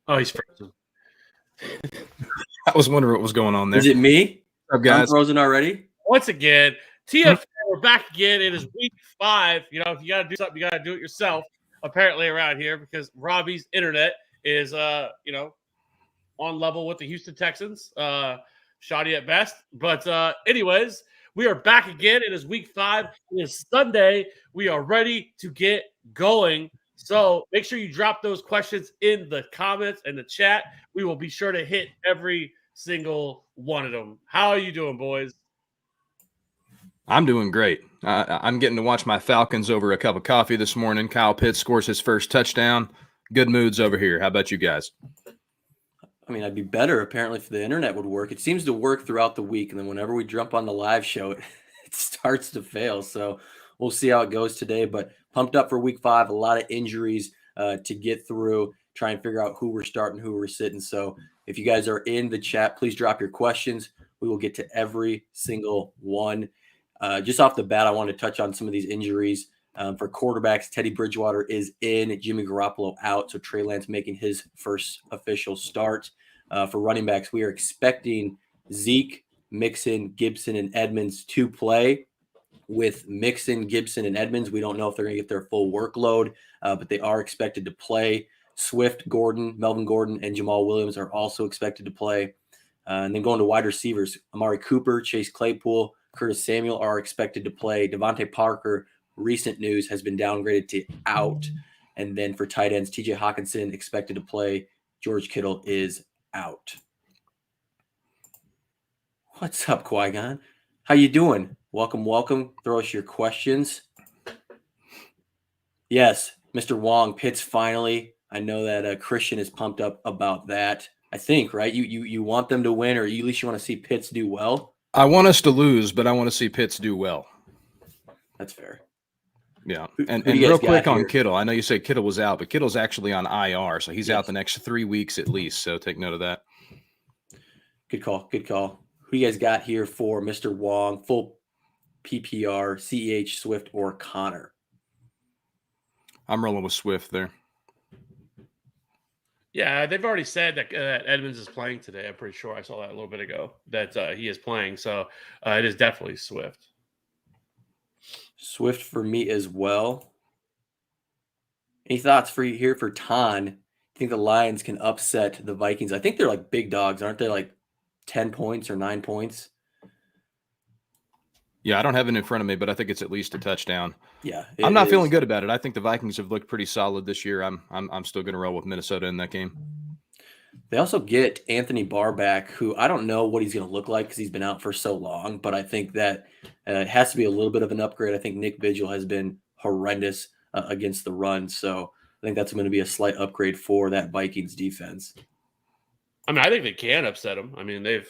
Oh, he's frozen. I was wondering what was going on there. Is it me? What's up, guys? I'm frozen already? Once again, TFA, we're back again. It is week 5. You know, if you got to do something, you got to do it yourself, apparently, around here, because Robby's internet is, on level with the Houston Texans. Shoddy at best. But anyways, we are back again. It is week 5. It is Sunday. We are ready to get going. So make sure you drop those questions in the comments and the chat. We will be sure to hit every single one of them. How are you doing, boys? I'm doing great. I'm getting to watch my Falcons over a cup of coffee this morning. Kyle Pitts scores his first touchdown. Good moods over here. How about you guys? I mean, I'd be better apparently if the internet would work. It seems to work throughout the week, and then whenever we jump on the live show, it starts to fail. So we'll see how it goes today. But pumped up for week 5. A lot of injuries to get through. Try and figure out who we're starting, who we're sitting. So if you guys are in the chat, please drop your questions. We will get to every single one. Just off the bat, I want to touch on some of these injuries. For quarterbacks, Teddy Bridgewater is in, Jimmy Garoppolo out, so Trey Lance making his first official start. For running backs, we are expecting Zeke, Mixon, Gibson, and Edmonds to play. With Mixon, Gibson, and Edmonds, we don't know if they're going to get their full workload, but they are expected to play. Swift, Gordon, Melvin Gordon, and Jamal Williams are also expected to play. And then going to wide receivers, Amari Cooper, Chase Claypool, Curtis Samuel are expected to play. Devontae Parker, recent news, has been downgraded to out. And then for tight ends, TJ Hawkinson expected to play. George Kittle is out. What's up, Qui-Gon? How you doing? Welcome. Throw us your questions. Yes, Mr. Wong, Pitts finally. I know that Christian is pumped up about that. I think, right? You want them to win, or at least you want to see Pitts do well? I want us to lose, but I want to see Pitts do well. That's fair. Yeah. And real quick on Kittle. I know you say Kittle was out, but Kittle's actually on IR, so he's out the next 3 weeks at least. So take note of that. Good call. Who you guys got here for Mr. Wong? Full PPR, CEH, Swift, or Connor? I'm rolling with Swift there. Yeah, they've already said that Edmonds is playing today. I'm pretty sure I saw that a little bit ago, that he is playing. So it is definitely Swift. Swift for me as well. Any thoughts for you here for Ton? I think the Lions can upset the Vikings. I think they're like big dogs, aren't they? Like 10 points or 9 points? Yeah, I don't have it in front of me, but I think it's at least a touchdown. Yeah, I'm not feeling good about it. I think the Vikings have looked pretty solid this year. I'm still going to roll with Minnesota in that game. They also get Anthony Barr back, who I don't know what he's going to look like because he's been out for so long, but I think that it has to be a little bit of an upgrade. I think Nick Vigil has been horrendous against the run, so I think that's going to be a slight upgrade for that Vikings defense. I mean, I think they can upset them. I mean, they've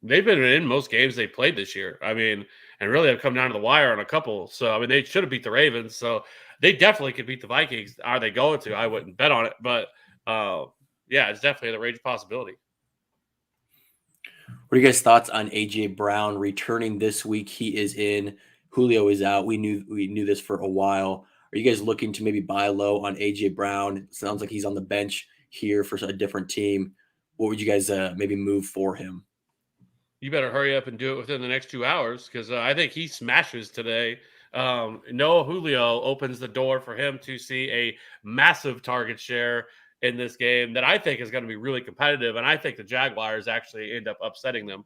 been in most games they played this year. I mean, and really have come down to the wire on a couple. So, I mean, they should have beat the Ravens. So they definitely could beat the Vikings. Are they going to? I wouldn't bet on it. But, yeah, it's definitely the range possibility. What are you guys' thoughts on A.J. Brown returning this week? He is in. Julio is out. We knew this for a while. Are you guys looking to maybe buy low on A.J. Brown? Sounds like he's on the bench here for a different team. What would you guys maybe move for him? You better hurry up and do it within the next 2 hours because I think he smashes today. Noah Julio opens the door for him to see a massive target share in this game that I think is going to be really competitive, and I think the Jaguars actually end up upsetting them.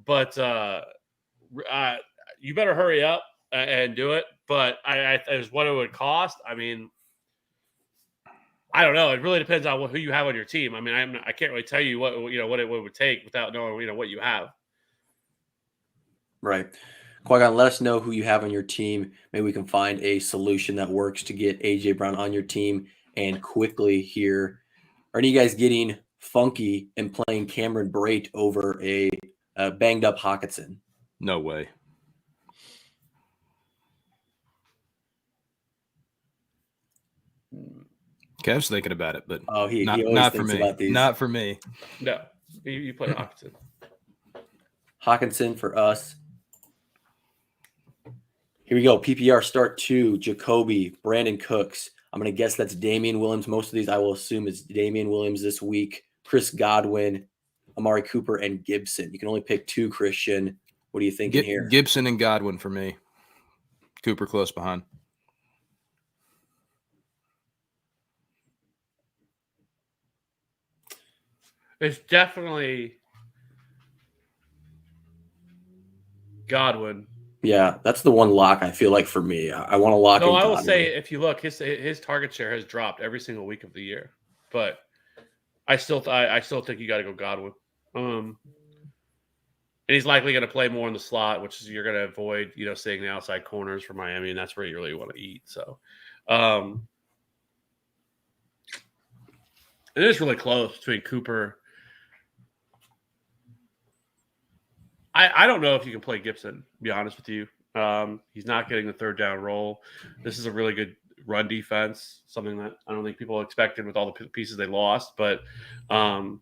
But you better hurry up and do it. But as what it would cost, I mean, I don't know. It really depends on who you have on your team. I mean, I can't really tell you what it would take without knowing what you have. Right. Qui-Gon, let us know who you have on your team. Maybe we can find a solution that works to get A.J. Brown on your team and quickly here. Are any of you guys getting funky and playing Cameron Brate over a banged up Hawkinson? No way. Okay, I was thinking about it, but he always not for thinks me. about these. Not for me. No, you play Hawkinson. Hawkinson for us. Here we go. PPR start 2, Jacoby, Brandon Cooks. I'm going to guess that's Damian Williams. Most of these I will assume is Damian Williams this week. Chris Godwin, Amari Cooper, and Gibson. You can only pick 2, Christian. What are you thinking here? Gibson and Godwin for me. Cooper close behind. It's definitely Godwin. Yeah, that's the one lock I feel like for me. I want to lock in No, I will Godwin. say if you look, his target share has dropped every single week of the year, but I still think you got to go Godwin. And he's likely going to play more in the slot, which is you're going to avoid, seeing the outside corners for Miami, and that's where you really want to eat. So, it is really close between Cooper. I don't know if you can play Gibson, to be honest with you. He's not getting the third down role. This is a really good run defense, something that I don't think people expected with all the pieces they lost. But I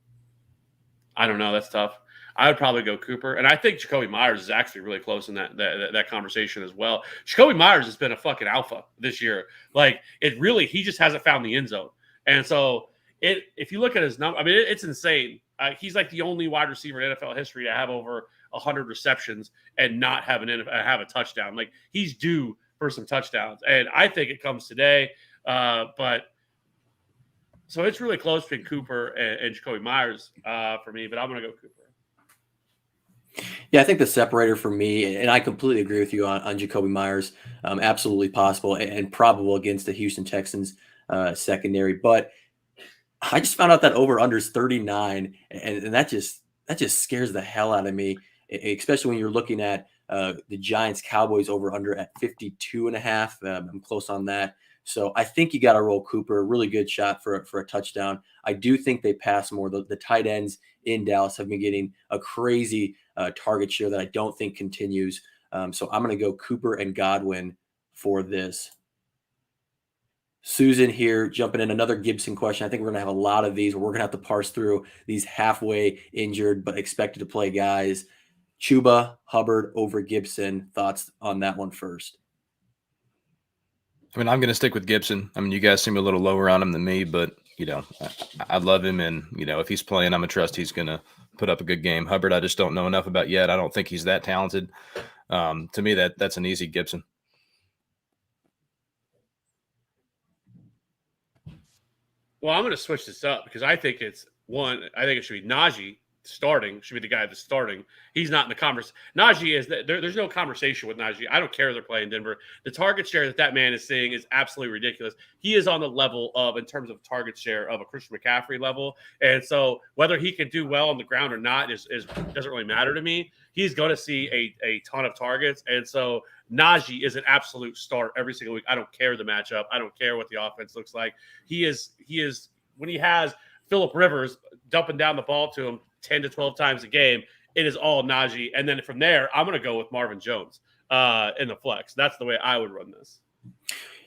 don't know. That's tough. I would probably go Cooper. And I think Jacoby Myers is actually really close in that conversation as well. Jacoby Myers has been a fucking alpha this year. Like, he just hasn't found the end zone. And so if you look at his number, I mean, it's insane. He's like the only wide receiver in NFL history to have over 100 receptions and not have a touchdown. Like, he's due for some touchdowns, and I think it comes today. But so it's really close between Cooper and Jacoby Myers for me. But I'm going to go Cooper. Yeah, I think the separator for me, and I completely agree with you on Jacoby Myers, absolutely possible and probable against the Houston Texans secondary. But I just found out that over/under is 39, and that just scares the hell out of me, especially when you're looking at the Giants Cowboys over/under at 52.5. I'm close on that. So I think you got to roll Cooper. Really good shot for a touchdown. I do think they pass more. The tight ends in Dallas have been getting a crazy target share that I don't think continues. So I'm going to go Cooper and Godwin for this. Susan here jumping in, another Gibson question. I think we're going to have a lot of these. We're going to have to parse through these halfway injured but expected to play guys. Chuba, Hubbard over Gibson. Thoughts on that one first? I mean, I'm going to stick with Gibson. I mean, you guys seem a little lower on him than me, but, I love him. And, if he's playing, I'm going to trust he's going to put up a good game. Hubbard, I just don't know enough about yet. I don't think he's that talented. To me, that's an easy Gibson. Well, I'm going to switch this up because I think it should be Najee starting, should be the guy that's starting. He's not in the conversation. Najee is there's no conversation with Najee. I don't care if they're playing Denver. The target share that man is seeing is absolutely ridiculous. He is on the level of, in terms of target share, of a Christian McCaffrey level. And so whether he can do well on the ground or not doesn't really matter to me. He's going to see a ton of targets. And so Najee is an absolute start every single week. I don't care the matchup. I don't care what the offense looks like. He is when he has Phillip Rivers dumping down the ball to him 10 to 12 times a game, it is all Najee. And then from there, I'm going to go with Marvin Jones in the flex. That's the way I would run this.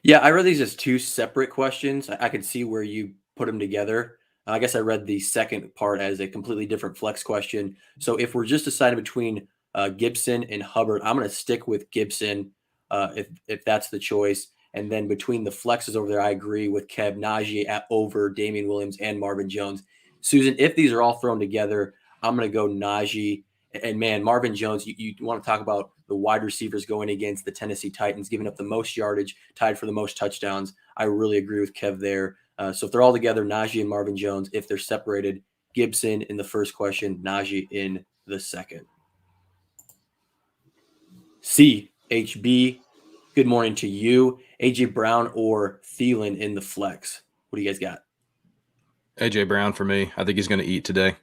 Yeah, I read these as 2 separate questions. I could see where you put them together. I guess I read the second part as a completely different flex question. So if we're just deciding between Gibson and Hubbard, I'm going to stick with Gibson if that's the choice. And then between the flexes over there, I agree with Kev, Najee at over Damian Williams and Marvin Jones. Susan, if these are all thrown together, I'm going to go Najee. And man, Marvin Jones, you want to talk about the wide receivers going against the Tennessee Titans, giving up the most yardage, tied for the most touchdowns. I really agree with Kev there. So if they're all together, Najee and Marvin Jones. If they're separated, Gibson in the first question, Najee in the second. CHB, good morning to you. AJ Brown or Thielen in the flex? What do you guys got? AJ Brown for me. I think he's going to eat today.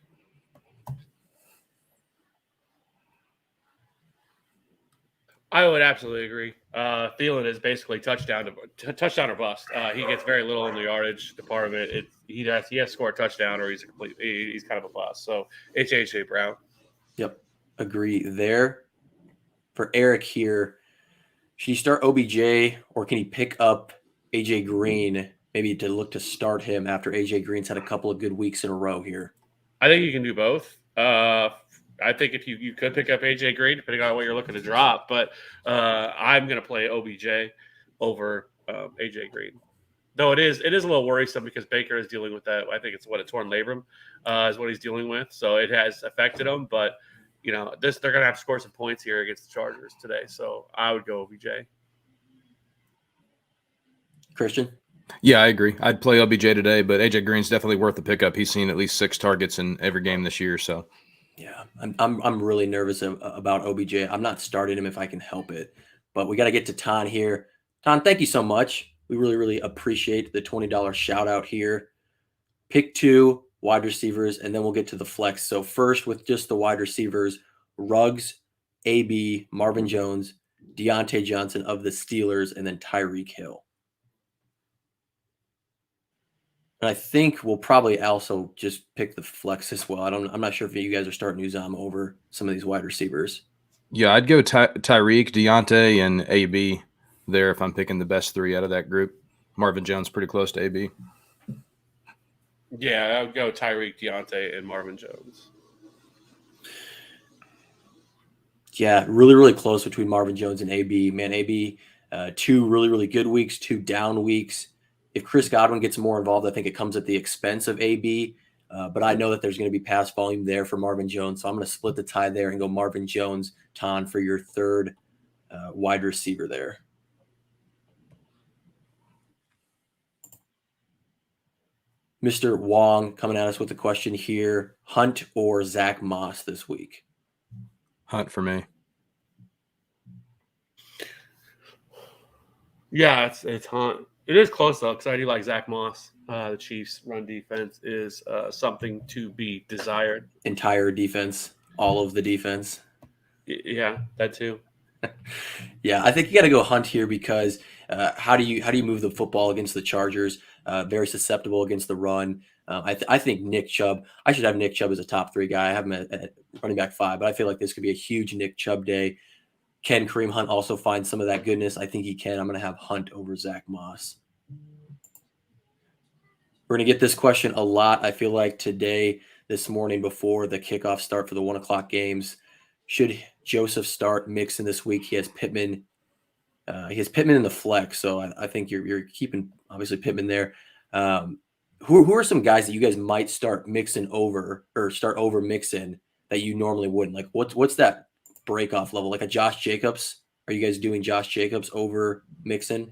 I would absolutely agree. Thielen is basically touchdown or bust. He gets very little in the yardage department. He has to score a touchdown or he's kind of a bust. So it's AJ Brown. Yep, agree there. For Eric here, should he start OBJ or can he pick up AJ Green maybe to look to start him after AJ Green's had a couple of good weeks in a row here? I think you can do both. I think if you could pick up AJ Green, depending on what you're looking to drop, but I'm going to play OBJ over AJ Green. Though it is a little worrisome because Baker is dealing with that. I think it's a torn labrum is what he's dealing with, so it has affected him. But they're going to have to score some points here against the Chargers today, so I would go OBJ. Christian? Yeah, I agree. I'd play OBJ today, but AJ Green's definitely worth the pickup. He's seen at least 6 targets in every game this year, so. Yeah, I'm really nervous about OBJ. I'm not starting him if I can help it. But we got to get to Ton here. Ton, thank you so much. We really, really appreciate the $20 shout out here. Pick 2 wide receivers, and then we'll get to the flex. So first with just the wide receivers, Ruggs, AB, Marvin Jones, Deontay Johnson of the Steelers, and then Tyreek Hill. And I think we'll probably also just pick the flex as well. I'm not sure if you guys are starting Uzomah over some of these wide receivers. Yeah, I'd go Tyreek, Deontay, and AB there if I'm picking the best 3 out of that group. Marvin Jones pretty close to AB. Yeah, I would go Tyreek, Deontay, and Marvin Jones. Yeah, really, really close between Marvin Jones and AB. Man, AB, 2 really, really good weeks, 2 down weeks. If Chris Godwin gets more involved, I think it comes at the expense of AB. But I know that there's going to be pass volume there for Marvin Jones. So I'm going to split the tie there and go Marvin Jones, Ton, for your third wide receiver there. Mr. Wong coming at us with a question here. Hunt or Zach Moss this week? Hunt for me. Yeah, it's Hunt. It is close, though, because I do like Zach Moss. The Chiefs' run defense is something to be desired. Entire defense, all of the defense. Yeah, that too. Yeah, I think you got to go Hunt here because how do you move the football against the Chargers? Very susceptible against the run. I think Nick Chubb. I should have Nick Chubb as a top 3 guy. I have him at running back 5, but I feel like this could be a huge Nick Chubb day. Can Kareem Hunt also find some of that goodness? I think he can. I'm going to have Hunt over Zach Moss. We're going to get this question a lot. I feel like this morning before the kickoff start for the 1 o'clock games, should Joseph start Mixon this week? He has Pittman. He has Pittman in the flex, so I think you're keeping obviously Pittman there. Who are some guys that you guys might start Mixon over or start over Mixon that you normally wouldn't? Like what's that break off level? Like a Josh Jacobs? Are you guys doing Josh Jacobs over Mixon?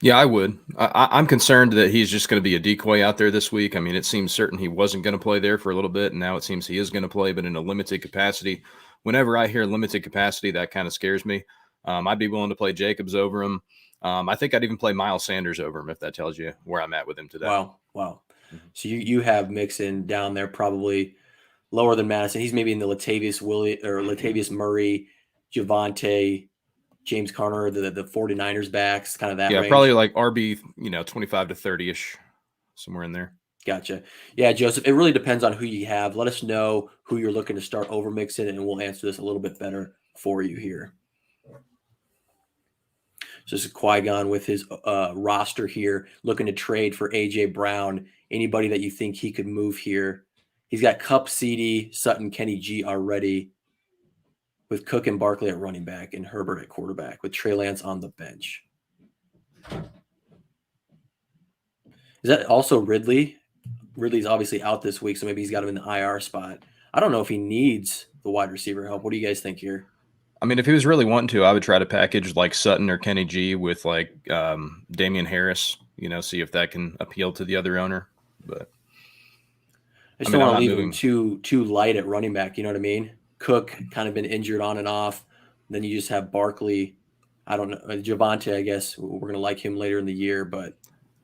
Yeah, I would. I'm concerned that he's just going to be a decoy out there this week. I mean, it seems certain he wasn't going to play there for a little bit, and now it seems he is going to play, but in a limited capacity. Whenever I hear limited capacity, that kind of scares me. I'd be willing to play Jacobs over him. I think I'd even play Miles Sanders over him if that tells you where I'm at with him today. Wow. Mm-hmm. So you have Mixon down there probably lower than Madison. He's maybe in the Latavius Murray, Javonte, James Conner, the 49ers backs, kind of that range. Probably like RB, 25 to 30-ish, somewhere in there. Gotcha. Yeah, Joseph, it really depends on who you have. Let us know who you're looking to start over Mixon, and we'll answer this a little bit better for you here. So this is Qui-Gon with his roster here, looking to trade for A.J. Brown. Anybody that you think he could move here? He's got Kupp, CD, Sutton, Kenny G already, with Cook and Barkley at running back and Herbert at quarterback, with Trey Lance on the bench. Is that also Ridley? Ridley's obviously out this week, so maybe he's got him in the IR spot. I don't know if he needs the wide receiver help. What do you guys think here? I mean, if he was really wanting to, I would try to package like Sutton or Kenny G with like Damian Harris, see if that can appeal to the other owner. But I just don't want to leave him too light at running back. You know what I mean? Cook kind of been injured on and off. Then you just have Barkley. I don't know. Javonte, I guess we're going to like him later in the year, but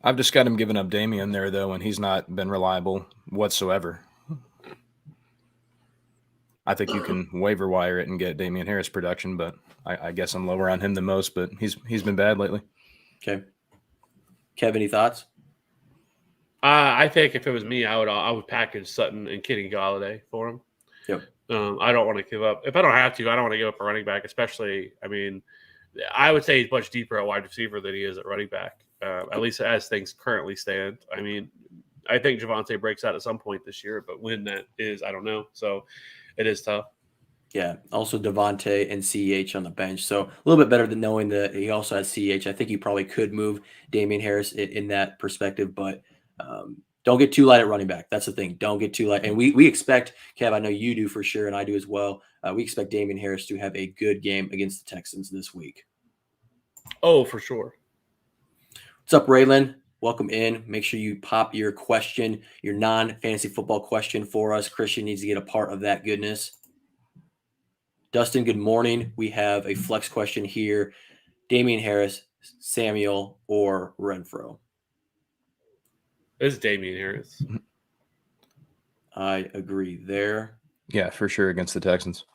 I've just got him giving up Damian there, though, and he's not been reliable whatsoever. I think you can waiver wire it and get Damian Harris production, but I guess I'm lower on him than most, but he's been bad lately. Okay. Kev, any thoughts? I think if it was me, I would package Sutton and Kenny Galladay for him. Yep. I don't want to give up. If I don't have to, I don't want to give up a running back, especially, I mean, I would say he's much deeper at wide receiver than he is at running back, at least as things currently stand. I mean, I think Javonte breaks out at some point this year, but when that is, I don't know. So it is tough. Yeah. Also Devontae and CEH on the bench. So a little bit better than knowing that he also has CEH. I think you probably could move Damian Harris in that perspective, but don't get too light at running back. That's the thing. Don't get too light. And we expect, Kev, I know you do for sure, and I do as well. We expect Damian Harris to have a good game against the Texans this week. Oh, for sure. What's up, Raylan? Welcome in. Make sure you pop your question, your non-fantasy football question for us. Christian needs to get a part of that goodness. Dustin, good morning. We have a flex question here. Damian Harris, Samuel, or Renfro? It's Damian Harris. I agree there. Yeah, for sure against the Texans.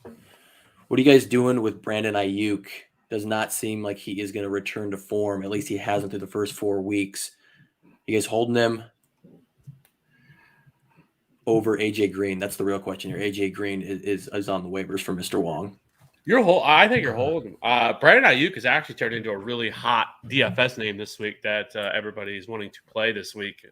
What are you guys doing with Brandon Ayuk? Does not seem like he is going to return to form. At least he hasn't through the first 4 weeks. You guys holding him over AJ Green? That's the real question here. AJ Green is on the waivers for Mr. Wong. I think you're holding. Brandon Ayuk has actually turned into a really hot DFS name this week that everybody is wanting to play this week,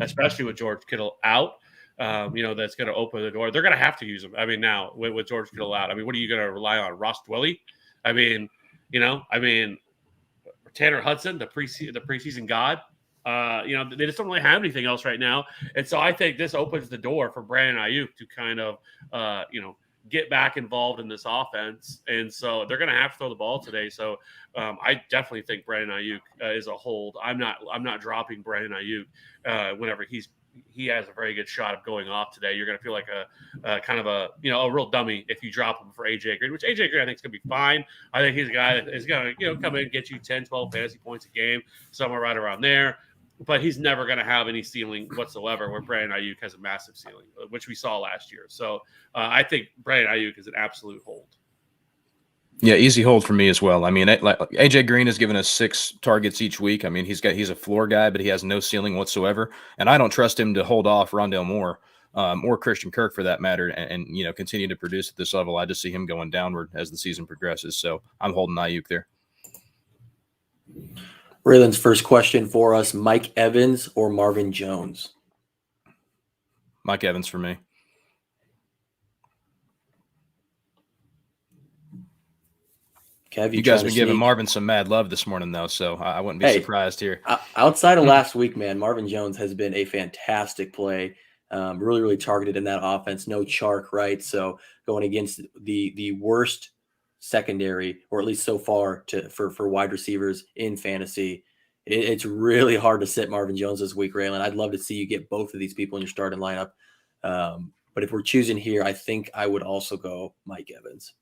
especially with George Kittle out. That's going to open the door. They're going to have to use him. I mean, now with George Kittle out, I mean, what are you going to rely on? Ross Dwelly? I mean, Tanner Hudson, the preseason god. They just don't really have anything else right now, and so I think this opens the door for Brandon Ayuk to kind of, get back involved in this offense, and so they're going to have to throw the ball today. So I definitely think Brandon Ayuk is a hold. I'm not dropping Brandon Ayuk whenever he has a very good shot of going off today. You're going to feel like a kind of a real dummy if you drop him for AJ Green, which AJ Green I think is going to be fine. I think he's a guy that is going to come in and get you 10, 12 fantasy points a game, somewhere right around there. But he's never going to have any ceiling whatsoever, where Brandon Ayuk has a massive ceiling, which we saw last year. So I think Brandon Ayuk is an absolute hold. Yeah, easy hold for me as well. I mean, like AJ Green has given us 6 targets each week. I mean, he's a floor guy, but he has no ceiling whatsoever. And I don't trust him to hold off Rondale Moore or Christian Kirk for that matter, and continue to produce at this level. I just see him going downward as the season progresses. So I'm holding Ayuk there. Raylan's first question for us: Mike Evans or Marvin Jones? Mike Evans for me. Kev, you guys been giving Marvin some mad love this morning, though, so I wouldn't be surprised here. Outside of last week, man, Marvin Jones has been a fantastic play. Really, really targeted in that offense. No Chark, right? So going against the worst secondary, or at least so far for wide receivers in fantasy, it's really hard to sit Marvin Jones this week, Raylan. I'd love to see you get both of these people in your starting lineup. But if we're choosing here, I think I would also go Mike Evans.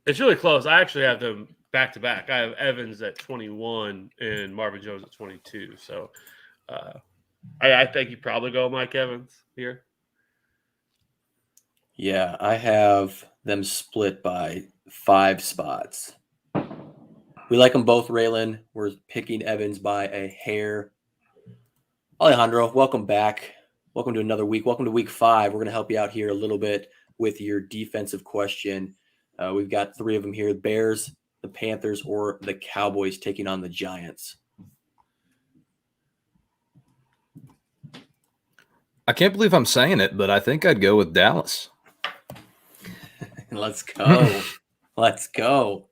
It's really close. I actually have them back to back. I have Evans at 21 and Marvin Jones at 22. So I think you probably go Mike Evans here. Yeah, I have them split by 5 spots. We like them both, Raylan. We're picking Evans by a hair. Alejandro, welcome back. Welcome to another week. Welcome to week 5. We're going to help you out here a little bit with your defensive question. We've got 3 of them here: the Bears, the Panthers, or the Cowboys taking on the Giants. I can't believe I'm saying it, but I think I'd go with Dallas. Let's go. Let's go.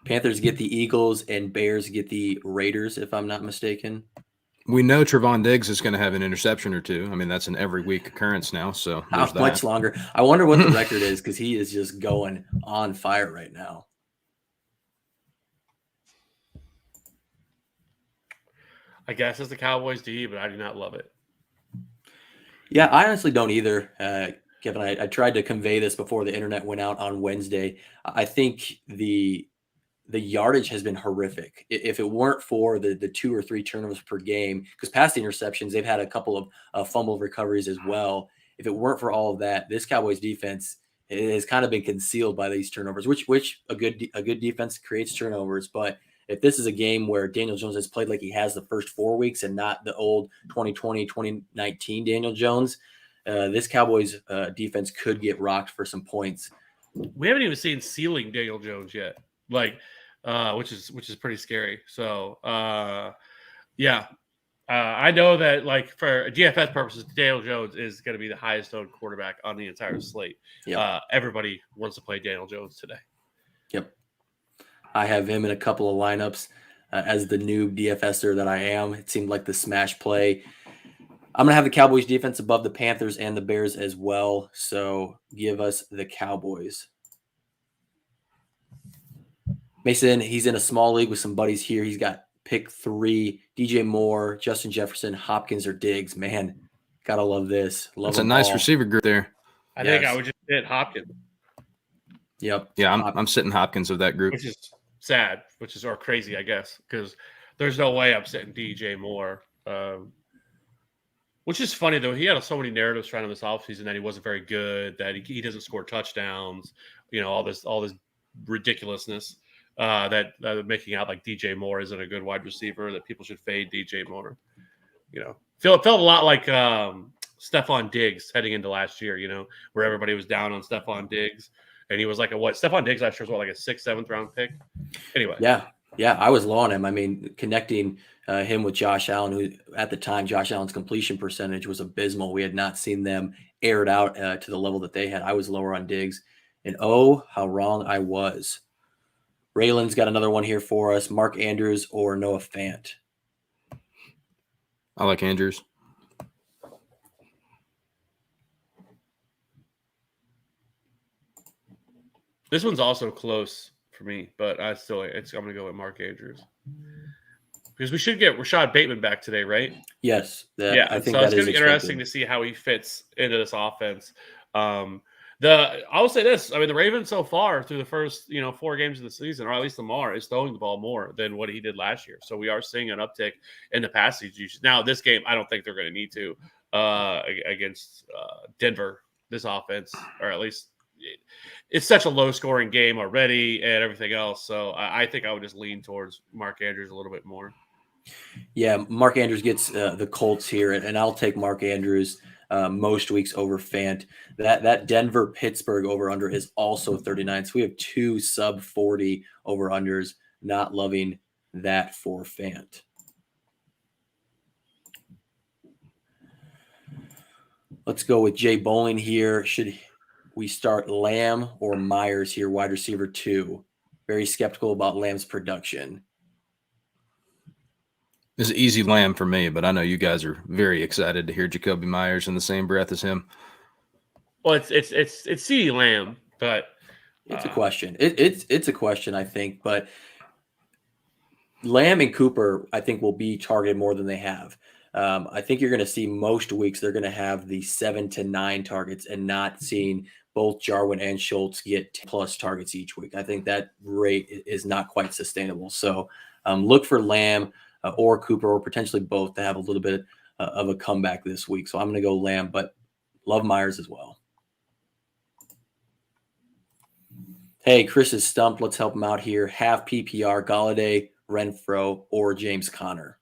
Panthers get the Eagles and Bears get the Raiders, if I'm not mistaken. We know Trevon Diggs is going to have an interception or 2. I mean, that's an every week occurrence now. So how much longer? I wonder what the record is, because he is just going on fire right now. I guess it's the Cowboys D, but I do not love it. Yeah, I honestly don't either. Kevin, I tried to convey this before the internet went out on Wednesday. I think the yardage has been horrific. If it weren't for the 2 or 3 turnovers per game, because past the interceptions, they've had a couple of fumble recoveries as well. if it weren't for all of that, this Cowboys defense has kind of been concealed by these turnovers, which a good defense creates turnovers. But if this is a game where Daniel Jones has played like he has the first 4 weeks and not the old 2020, 2019 Daniel Jones, this Cowboys defense could get rocked for some points. We haven't even seen ceiling Daniel Jones yet, which is pretty scary. So, yeah. I know that, like, for DFS purposes, Daniel Jones is going to be the highest owned quarterback on the entire slate. Yep. Everybody wants to play Daniel Jones today. Yep. I have him in a couple of lineups as the noob DFSer that I am. It seemed like the smash play. I'm going to have the Cowboys defense above the Panthers and the Bears as well. So give us the Cowboys. Mason, he's in a small league with some buddies here. He's got pick 3, DJ Moore, Justin Jefferson, Hopkins, or Diggs. Man, gotta love this. That's a nice receiver group there. I think I would just hit Hopkins. Yep. Yeah, I'm sitting Hopkins with that group. Which is sad, or crazy, I guess, because there's no way I'm sitting DJ Moore. Which is funny, though. He had so many narratives trying to this offseason that he wasn't very good, that he doesn't score touchdowns, all this ridiculousness. That making out like DJ Moore isn't a good wide receiver, that people should fade DJ Moore. Felt a lot like Stephon Diggs heading into last year, where everybody was down on Stephon Diggs. And he was like Stephon Diggs last year was like a 6th, 7th round pick? Anyway. Yeah, I was low on him. I mean, connecting him with Josh Allen, who at the time, Josh Allen's completion percentage was abysmal. We had not seen them aired out to the level that they had. I was lower on Diggs. And oh, how wrong I was. Raylan's got another one here for us. Mark Andrews or Noah Fant? I like Andrews. This one's also close for me, but I'm going to go with Mark Andrews. Because we should get Rashad Bateman back today, right? Yes. I think so. It's going to be interesting to see how he fits into this offense. I will say this. I mean, the Ravens so far through the first, 4 games of the season, or at least Lamar, is throwing the ball more than what he did last year. So we are seeing an uptick in the passage usage. Now, this game, I don't think they're going to need to against Denver, this offense, or at least it's such a low-scoring game already and everything else. So I think I would just lean towards Mark Andrews a little bit more. Yeah, Mark Andrews gets the Colts here, and I'll take Mark Andrews most weeks over Fant. That Denver-Pittsburgh over-under is also 39. So we have 2 sub-40 over-unders. Not loving that for Fant. Let's go with Jay Bowling here. Should we start Lamb or Myers here, wide receiver 2? Very skeptical about Lamb's production. It's an easy Lamb for me, but I know you guys are very excited to hear Jacoby Myers in the same breath as him. Well, it's CeeDee Lamb, but it's a question. It's a question, I think, but Lamb and Cooper, I think, will be targeted more than they have. I think you're going to see most weeks they're going to have the 7 to 9 targets and not seeing both Jarwin and Schultz get 10+ targets each week. I think that rate is not quite sustainable. So look for Lamb or Cooper or potentially both to have a little bit of a comeback this week. So I'm going to go Lamb, but love Myers as well. Hey, Chris is stumped. Let's help him out here. Have PPR, Galladay, Renfro, or James Conner?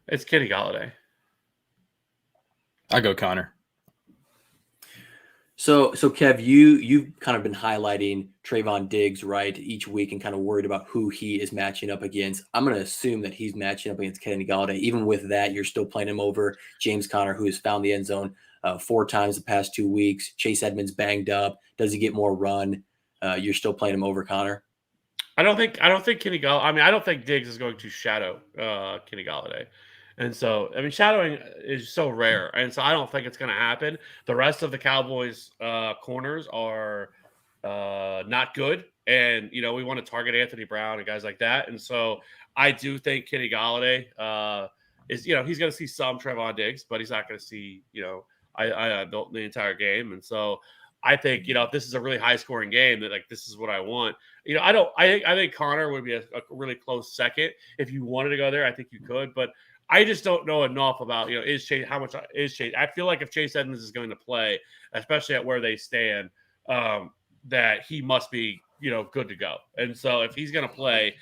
It's Kenny Galladay. I go Conner. So Kev, you've kind of been highlighting Trayvon Diggs, right, each week and kind of worried about who he is matching up against. I'm going to assume that he's matching up against Kenny Galladay. Even with that, you're still playing him over James Conner, who has found the end zone 4 times the past 2 weeks. Chase Edmonds banged up. Does he get more run? You're still playing him over Conner? I don't think Kenny Galladay. I mean, I don't think Diggs is going to shadow Kenny Galladay. And so, I mean, shadowing is so rare. And so I don't think it's going to happen. The rest of the Cowboys corners are not good. And, we want to target Anthony Brown and guys like that. And so I do think Kenny Galladay is, he's going to see some Trayvon Diggs, but he's not going to see, the entire game. And so I think, if this is a really high scoring game, that like this is what I want. I think Connor would be a really close second. If you wanted to go there, I think you could, but I just don't know enough about, how much is Chase. I feel like if Chase Edmonds is going to play, especially at where they stand, that he must be, good to go. And so if he's going to play,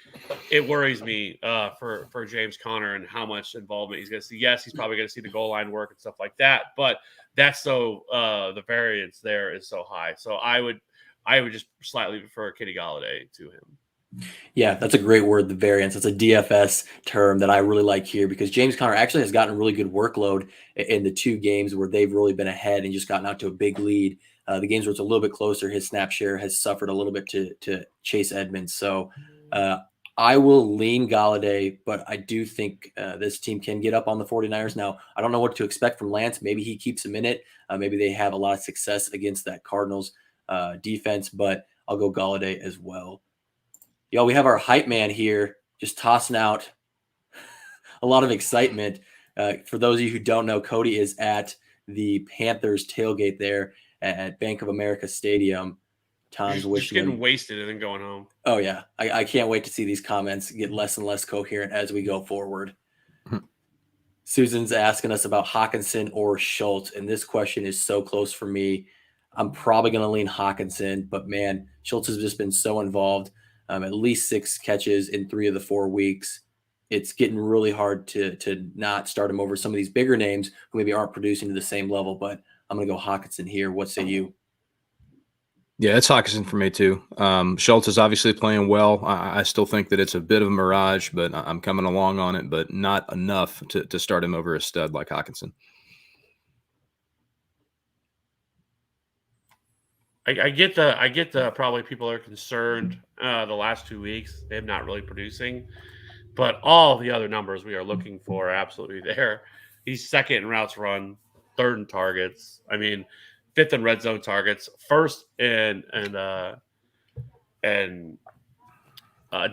it worries me for James Conner and how much involvement he's going to see. Yes, he's probably going to see the goal line work and stuff like that, but that's the variance there is so high. So I would just slightly prefer Kenny Golladay to him. Yeah, that's a great word, the variance. It's a DFS term that I really like here because James Conner actually has gotten a really good workload in the 2 games where they've really been ahead and just gotten out to a big lead. The games where it's a little bit closer, his snap share has suffered a little bit to Chase Edmonds. So I will lean Golladay, but I do think this team can get up on the 49ers. Now, I don't know what to expect from Lance. Maybe he keeps him in it. Maybe they have a lot of success against that Cardinals defense, but I'll go Golladay as well. Y'all, we have our hype man here just tossing out a lot of excitement. For those of you who don't know, Cody is at the Panthers tailgate there at Bank of America Stadium. Tom's just getting wasted and then going home. Oh, yeah. I can't wait to see these comments get less and less coherent as we go forward. Susan's asking us about Hockenson or Schultz, and this question is so close for me. I'm probably going to lean Hockenson, but, man, Schultz has just been so involved. At least 6 catches in 3 of the 4 weeks. It's getting really hard to not start him over some of these bigger names who maybe aren't producing to the same level, but I'm going to go Hockenson here. What say you? Yeah, it's Hockenson for me too. Schultz is obviously playing well. I still think that it's a bit of a mirage, but I'm coming along on it, but not enough to start him over a stud like Hockenson. I get the probably people are concerned the last 2 weeks. They're not really producing, but all the other numbers we are looking for are absolutely there. He's second in routes run, third in targets. I mean, fifth in red zone targets, first in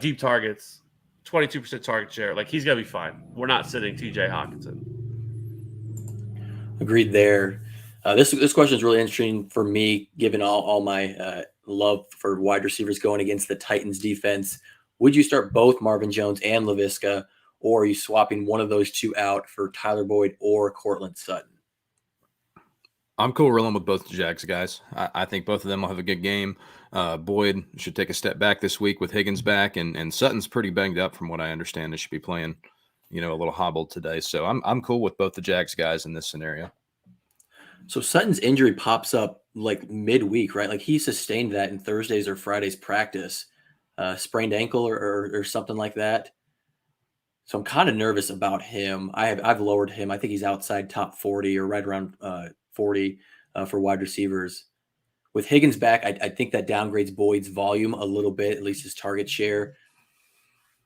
deep targets, 22% target share. Like, he's gonna be fine. We're not sitting TJ Hockenson. Agreed there. This question is really interesting for me, given all my love for wide receivers going against the Titans defense. Would you start both Marvin Jones and LaVisca, or are you swapping one of those 2 out for Tyler Boyd or Courtland Sutton? I'm cool rolling with both the Jags guys. I think both of them will have a good game. Boyd should take a step back this week with Higgins back, and Sutton's pretty banged up from what I understand. They should be playing, a little hobbled today. So I'm cool with both the Jags guys in this scenario. So Sutton's injury pops up like midweek, right? Like he sustained that in Thursday's or Friday's practice, sprained ankle or something like that. So I'm kind of nervous about him. I've lowered him. I think he's outside top 40 or right around 40 for wide receivers. With Higgins back, I think that downgrades Boyd's volume a little bit, at least his target share.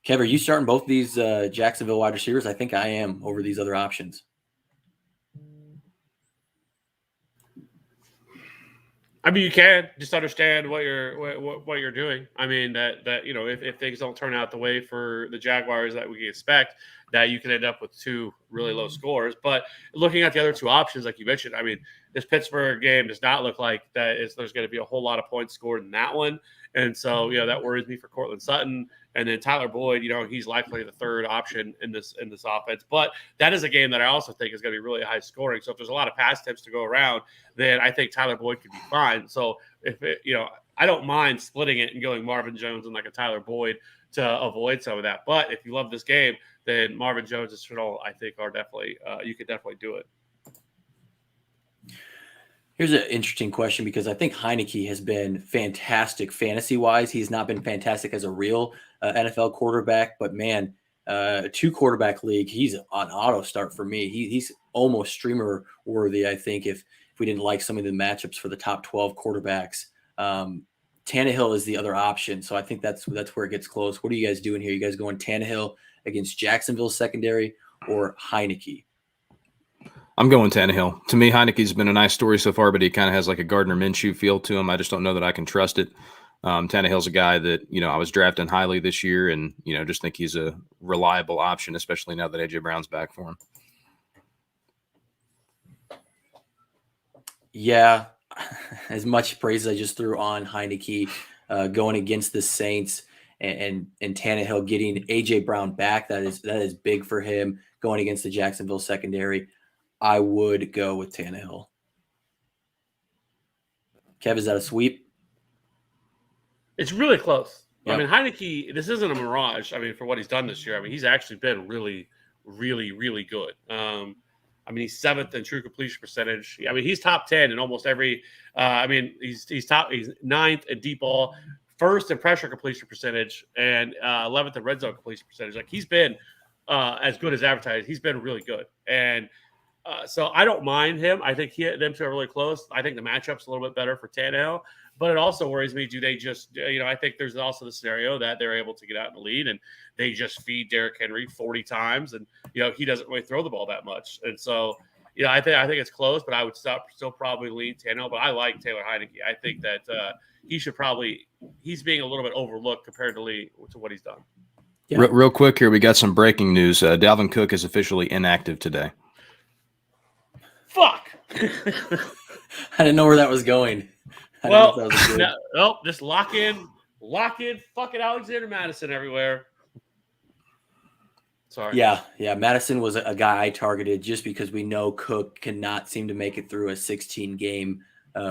Kev, are you starting both these Jacksonville wide receivers? I think I am over these other options. I mean, you can just understand what you're doing. I mean, that if things don't turn out the way for the Jaguars that we expect, that you can end up with 2 really low scores. But looking at the other 2 options, like you mentioned, I mean, this Pittsburgh game does not look like there's going to be a whole lot of points scored in that one. And so, that worries me for Courtland Sutton. And then Tyler Boyd, he's likely the 3rd option in this offense. But that is a game that I also think is going to be really high scoring. So if there's a lot of pass attempts to go around, then I think Tyler Boyd could be fine. So I don't mind splitting it and going Marvin Jones and like a Tyler Boyd to avoid some of that. But if you love this game, then Marvin Jones and Shenault, I think, are definitely you could definitely do it. Here's an interesting question because I think Heineke has been fantastic fantasy-wise. He's not been fantastic as a real NFL quarterback, but man, 2-quarterback league, he's on auto start for me. He's almost streamer worthy, I think, if we didn't like some of the matchups for the top 12 quarterbacks. Tannehill is the other option, so I think that's where it gets close. What are you guys doing here? You guys going Tannehill against Jacksonville's secondary or Heineke? I'm going Tannehill. To me, Heineke's been a nice story so far, but he kind of has like a Gardner Minshew feel to him. I just don't know that I can trust it. Tannehill's a guy that, I was drafting highly this year and, just think he's a reliable option, especially now that A.J. Brown's back for him. Yeah, as much praise as I just threw on Heineke going against the Saints and Tannehill getting AJ Brown back, that is big for him going against the Jacksonville secondary. I would go with Tannehill. Kev, is that a sweep? It's really close. Yep. I mean, Heineke, this isn't a mirage. I mean, for what he's done this year, I mean, he's actually been really, really, really good. I mean, he's 7th in true completion percentage. I mean, he's top 10 in almost every. I mean, he's 9th in deep ball, 1st in pressure completion percentage, and 11th in red zone completion percentage. Like, he's been as good as advertised. He's been really good, and so I don't mind him. I think them two are really close. I think the matchup's a little bit better for Tannehill, but it also worries me. Do they just, I think there's also the scenario that they're able to get out in the lead and they just feed Derrick Henry 40 times, and he doesn't really throw the ball that much, and so I think it's close, but I would still probably lean Tannehill. But I like Taylor Heineke. I think that he's being a little bit overlooked comparatively to what he's done. Yeah. Real quick here, we got some breaking news. Dalvin Cook is officially inactive today. Fuck. I didn't know where that was going. Just lock in fucking Alexander Madison everywhere. Sorry. Yeah. Madison was a guy I targeted just because we know Cook cannot seem to make it through a 16-game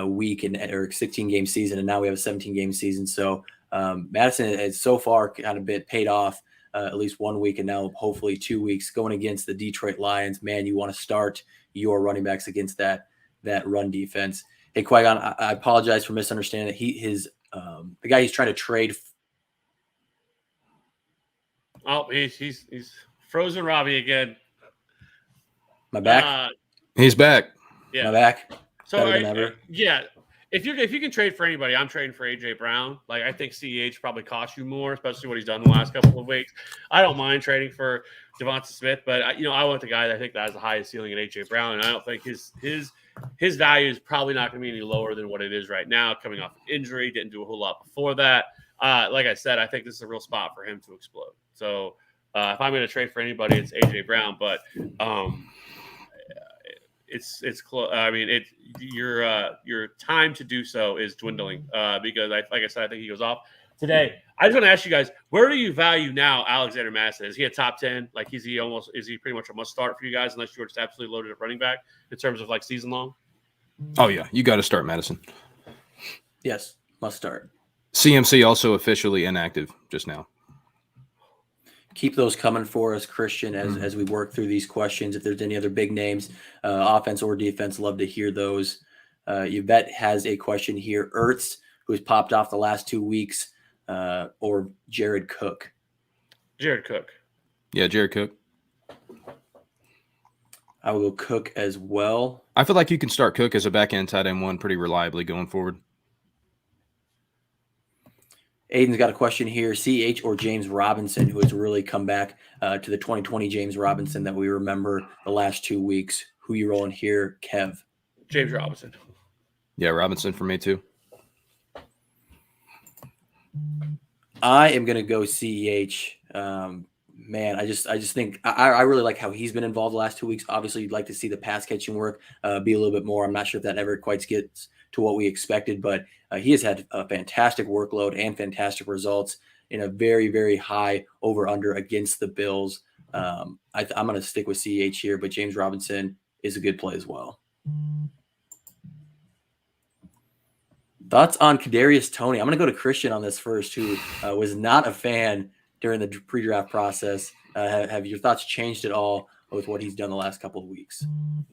week or 16-game season, and now we have a 17-game season. So Madison has so far kind of been paid off at least 1 week, and now hopefully 2 weeks going against the Detroit Lions. Man, you want to start your running backs against that run defense. Hey, Qui-Gon, I apologize for misunderstanding that the guy he's trying to trade. Oh, he's frozen Robby again. My back? He's back. Yeah. My back? So, if you can trade for anybody, I'm trading for AJ Brown. Like, I think CEH probably cost you more, especially what he's done the last couple of weeks. I don't mind trading for Devonta Smith, but I want the guy that I think that has the highest ceiling in AJ Brown, and I don't think his value is probably not going to be any lower than what it is right now. Coming off an injury, didn't do a whole lot before that. Like I said, I think this is a real spot for him to explode. So if I'm going to trade for anybody, it's AJ Brown, but it's close. I mean, your time to do so is dwindling because, like I said, I think he goes off today. I just want to ask you guys, where do you value now Alexander Madison? Is he a top 10? Like, is he pretty much a must start for you guys unless you're just absolutely loaded at running back in terms of like season long? Oh yeah, you got to start Madison. Yes, must start. CMC also officially inactive just now. Keep those coming for us, Christian, as we work through these questions. If there's any other big names, offense or defense, love to hear those. Yvette has a question here. Ertz, who has popped off the last 2 weeks, or Jared Cook? Jared Cook. Yeah, Jared Cook. I will go Cook as well. I feel like you can start Cook as a back-end tight end one pretty reliably going forward. Aiden's got a question here. CH or James Robinson, who has really come back to the 2020 James Robinson that we remember the last 2 weeks. Who you rolling here, Kev? James Robinson. Yeah, Robinson for me too. I am going to go CEH. Man, I just think I really like how he's been involved the last 2 weeks. Obviously, you'd like to see the pass catching work be a little bit more. I'm not sure if that ever quite gets to what we expected, but he has had a fantastic workload and fantastic results in a very, very high over-under against the Bills. I'm going to stick with CEH here, but James Robinson is a good play as well. Thoughts on Kadarius Toney? I'm going to go to Christian on this first, who was not a fan during the pre-draft process. Have your thoughts changed at all with what he's done the last couple of weeks?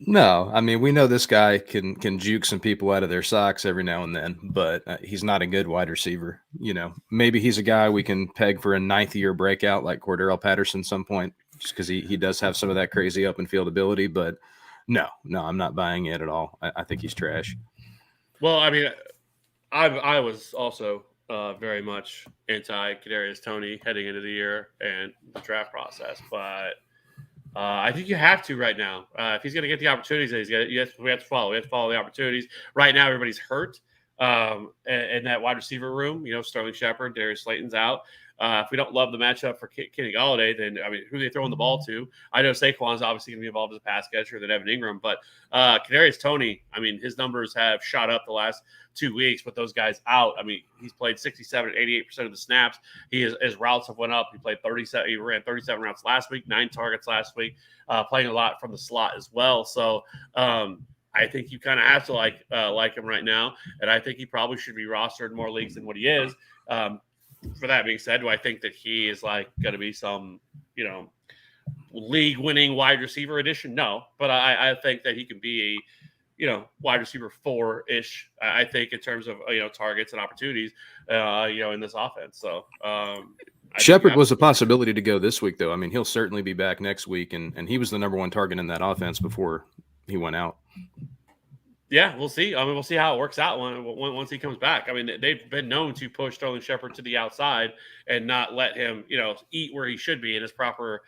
No, I mean, we know this guy can juke some people out of their socks every now and then, but he's not a good wide receiver. Maybe he's a guy we can peg for a 9th-year breakout like Cordero Patterson some point, just because he does have some of that crazy up and field ability. But no, I'm not buying it at all. I think he's trash. Well, I mean, I was also very much anti Kadarius Toney heading into the year and the draft process, but I think you have to right now. If he's going to get the opportunities, we have to follow. We have to follow the opportunities. Right now, everybody's hurt in that wide receiver room. Sterling Shepard, Darius Slayton's out. If we don't love the matchup for Kenny Golladay, then I mean, who are they throwing the ball to? I know Saquon's obviously going to be involved as a pass catcher than Evan Ingram, but Kadarius Toney, I mean, his numbers have shot up the last 2 weeks with those guys out. I mean, he's played 67 and 88% of the snaps. His routes have went up. He played 37. He ran 37 routes last week, 9 targets last week, playing a lot from the slot as well. So I think you kind of have to like him right now, and I think he probably should be rostered in more leagues than what he is. For that being said, do I think that he is like going to be some, league-winning wide receiver edition? No, but I think that he can be a, wide receiver 4-ish. I think in terms of targets and opportunities, in this offense. So Shepard was a possibility to go this week, though. I mean, he'll certainly be back next week, and he was the number 1 target in that offense before he went out. Yeah, we'll see. I mean, we'll see how it works out once he comes back. I mean, they've been known to push Sterling Shepard to the outside and not let him, eat where he should be in his proper,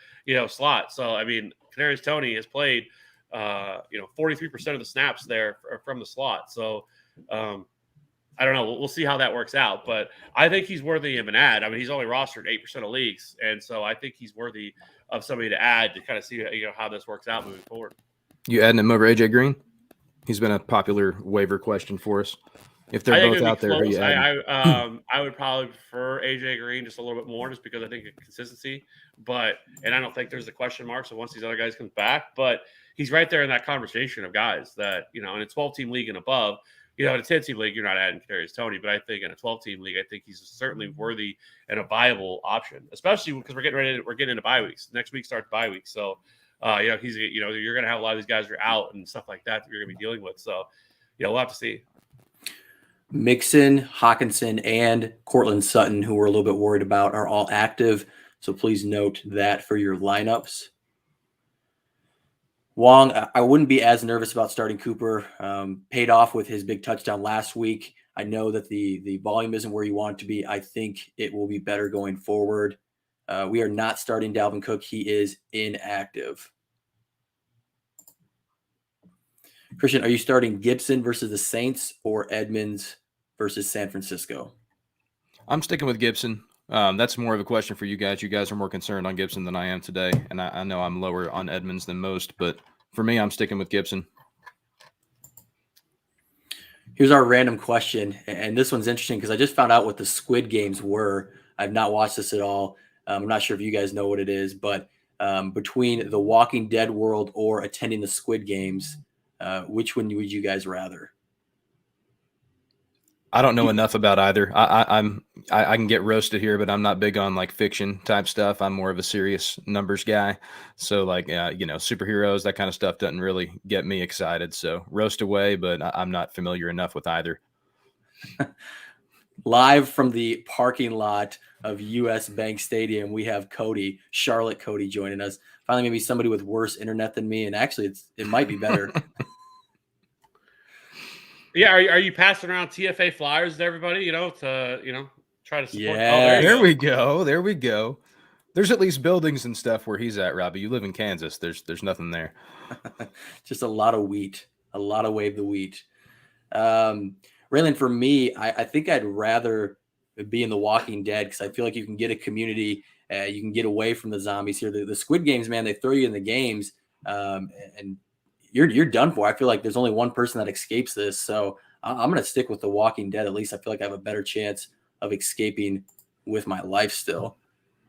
slot. So, I mean, Kadarius Toney has played, 43% of the snaps there from the slot. So, I don't know. We'll see how that works out. But I think he's worthy of an ad. I mean, he's only rostered 8% of leagues. And so I think he's worthy of somebody to add to kind of see, how this works out moving forward. You adding him over AJ Green? He's been a popular waiver question for us. If they're both out there, who you I would probably prefer AJ Green just a little bit more, just because I think of consistency. And I don't think there's a question mark. So once these other guys come back, but he's right there in that conversation of guys that in a 12-team league and above. In a 10-team league, you're not adding Kadarius Toney, but I think in a 12-team league, I think he's certainly worthy and a viable option, especially because we're getting into bye weeks. Next week starts bye week, so. He's you're going to have a lot of these guys are out and stuff like that you're going to be dealing with. So, we'll have to see. Mixon, Hawkinson, and Cortland Sutton, who we're a little bit worried about, are all active. So please note that for your lineups. Wong, I wouldn't be as nervous about starting Cooper. Paid off with his big touchdown last week. I know that the volume isn't where you want it to be. I think it will be better going forward. We are not starting Dalvin Cook. He is inactive. Christian, are you starting Gibson versus the Saints or Edmonds versus San Francisco? I'm sticking with Gibson. That's more of a question for you guys. You guys are more concerned on Gibson than I am today, and I know I'm lower on Edmonds than most, but for me, I'm sticking with Gibson. Here's our random question, and this one's interesting because I just found out what the Squid Games were. I've not watched this at all. I'm not sure if you guys know what it is, but between the Walking Dead world or attending the Squid Games, which one would you guys rather? I don't know enough about either. I can get roasted here, but I'm not big on like fiction type stuff. I'm more of a serious numbers guy. So like, superheroes, that kind of stuff doesn't really get me excited. So roast away, but I'm not familiar enough with either. Live from the parking lot of US Bank Stadium, we have Charlotte Cody joining us. Finally, maybe somebody with worse internet than me, and actually it might be better. Yeah, are you passing around TFA flyers to everybody, to try to support? Yeah, there we go. There's at least buildings and stuff where he's at, Robby. You live in Kansas. There's nothing there. Just a lot of wheat, a lot of wave the wheat. Raylan, for me, I think I'd rather be in The Walking Dead because I feel like you can get a community, you can get away from the zombies here. The Squid Games, man, they throw you in the games, and you're done for. I feel like there's only one person that escapes this, so I'm going to stick with The Walking Dead. At least I feel like I have a better chance of escaping with my life still.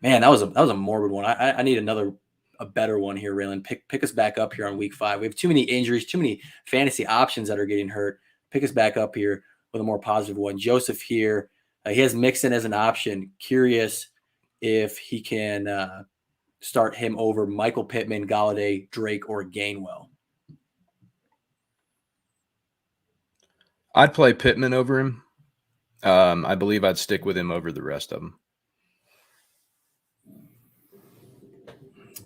Man, that was a morbid one. I need a better one here, Raylan. Pick us back up here on week 5. We have too many injuries, too many fantasy options that are getting hurt. Pick us back up here with a more positive one. Joseph here, he has Mixon as an option. Curious if he can start him over Michael Pittman, Galladay, Drake, or Gainwell. I'd play Pittman over him. I believe I'd stick with him over the rest of them.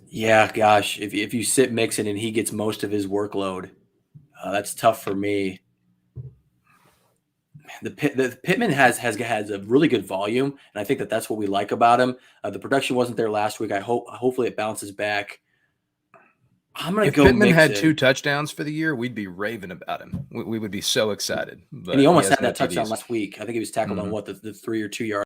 Yeah, gosh, if you sit Mixon and he gets most of his workload, that's tough for me. The Pittman has a really good volume, and I think that's what we like about him. The production wasn't there last week. Hopefully it bounces back. I'm going to go Pittman Mixon. had 2 touchdowns for the year, we'd be raving about him. We would be so excited. But and he almost had that touchdown last week. I think he was tackled on the 3 or 2 yard